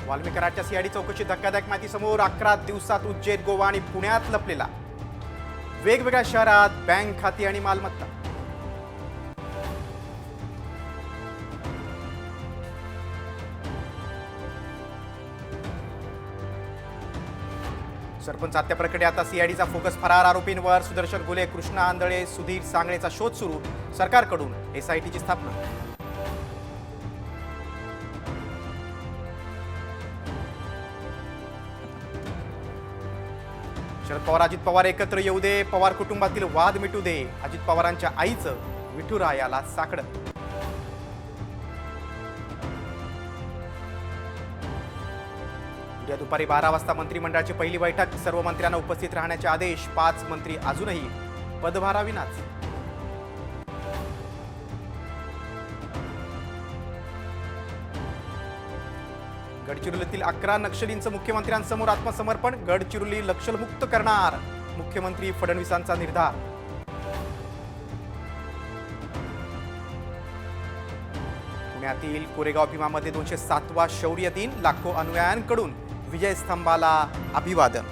वाल्मिकराच्या CID चौकशी धक्कादायक माहिती समोर 11 दिवसात उज्जैन, गोवा आणि पुण्यात लपलेला वेगवेगळ्या शहरात बँक खाती आणि मालमत्ता. सरपंच हत्याप्रकरणी आता सीआयडीचा फोकस फरार आरोपींवर. सुदर्शन घुले, कृष्णा आंधळे, सुधीर सांगळेचा शोध सुरू. सरकारकडून एसआयटीची स्थापना. शरद पवार, अजित पवार एकत्र येऊ दे, पवार कुटुंबातील वाद मिटू दे. अजित पवारांच्या आईचं विठुरायाला साकडं. उद्या दुपारी 12 वाजता मंत्रिमंडळाची पहिली बैठक. सर्व मंत्र्यांना उपस्थित राहण्याचे आदेश. 5 मंत्री अजूनही पदभाराविनाच. गडचिरोलीतील 11 नक्षलींचं मुख्यमंत्र्यांसमोर आत्मसमर्पण. गडचिरोली नक्षलमुक्त करणार, मुख्यमंत्री फडणवीसांचा निर्धार. पुण्यातील कोरेगाव भीमामध्ये 207वा शौर्य दिन. लाखो अनुयायांकडून विजय स्तंभाला अभिवादन.